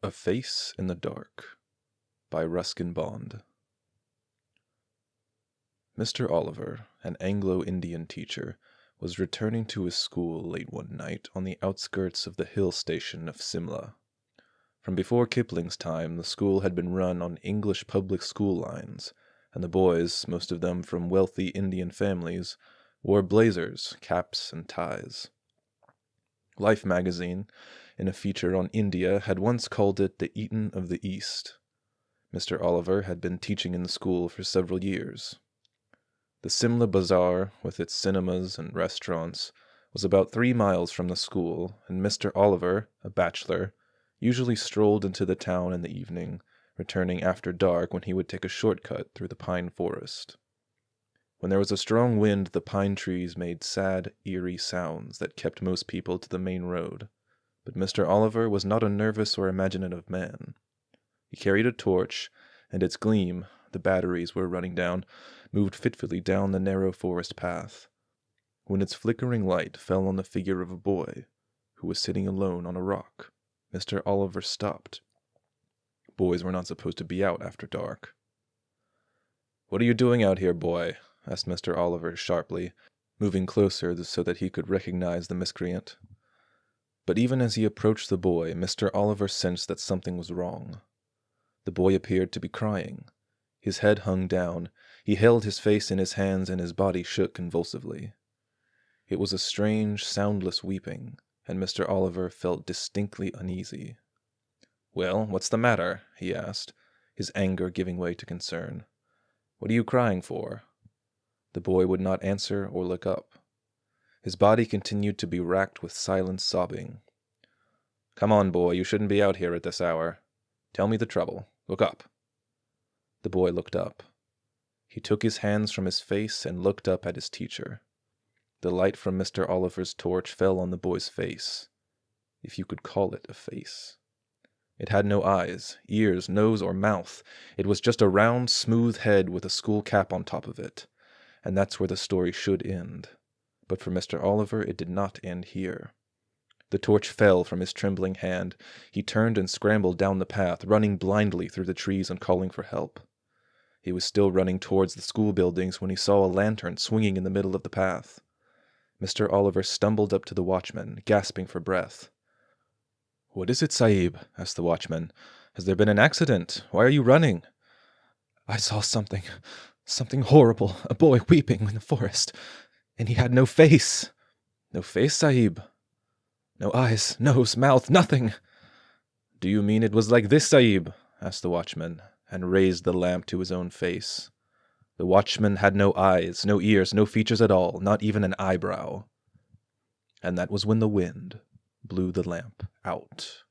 A Face in the Dark by Ruskin Bond. Mr. Oliver, an Anglo-Indian teacher, was returning to his school late one night on the outskirts of the hill station of Simla. From before Kipling's time, the school had been run on English public school lines, and the boys, most of them from wealthy Indian families, wore blazers, caps, and ties. Life magazine, in a feature on India, had once called it the Eton of the East. Mr. Oliver had been teaching in the school for several years. The Simla Bazaar, with its cinemas and restaurants, was about 3 miles from the school, and Mr. Oliver, a bachelor, usually strolled into the town in the evening, returning after dark when he would take a shortcut through the pine forest. When there was a strong wind, the pine trees made sad, eerie sounds that kept most people to the main road. But Mr. Oliver was not a nervous or imaginative man. He carried a torch, and its gleam, the batteries were running down, moved fitfully down the narrow forest path. When its flickering light fell on the figure of a boy, who was sitting alone on a rock, Mr. Oliver stopped. Boys were not supposed to be out after dark. "What are you doing out here, boy?" asked Mr. Oliver sharply, moving closer so that he could recognize the miscreant. But even as he approached the boy, Mr. Oliver sensed that something was wrong. The boy appeared to be crying. His head hung down, he held his face in his hands, and his body shook convulsively. It was a strange, soundless weeping, and Mr. Oliver felt distinctly uneasy. "Well, what's the matter?" he asked, his anger giving way to concern. "What are you crying for?" The boy would not answer or look up. His body continued to be racked with silent sobbing. "Come on, boy, you shouldn't be out here at this hour. Tell me the trouble. Look up." The boy looked up. He took his hands from his face and looked up at his teacher. The light from Mr. Oliver's torch fell on the boy's face, if you could call it a face. It had no eyes, ears, nose, or mouth. It was just a round, smooth head with a school cap on top of it. And that's where the story should end. But for Mr. Oliver, it did not end here. The torch fell from his trembling hand. He turned and scrambled down the path, running blindly through the trees and calling for help. He was still running towards the school buildings when he saw a lantern swinging in the middle of the path. Mr. Oliver stumbled up to the watchman, gasping for breath. "What is it, Sahib?" asked the watchman. "Has there been an accident? Why are you running?" "I saw something horrible, a boy weeping in the forest, and he had no face." "No face, Sahib?" "No eyes, nose, mouth, nothing." "Do you mean it was like this, Sahib?" asked the watchman, and raised the lamp to his own face. The watchman had no eyes, no ears, no features at all, not even an eyebrow. And that was when the wind blew the lamp out.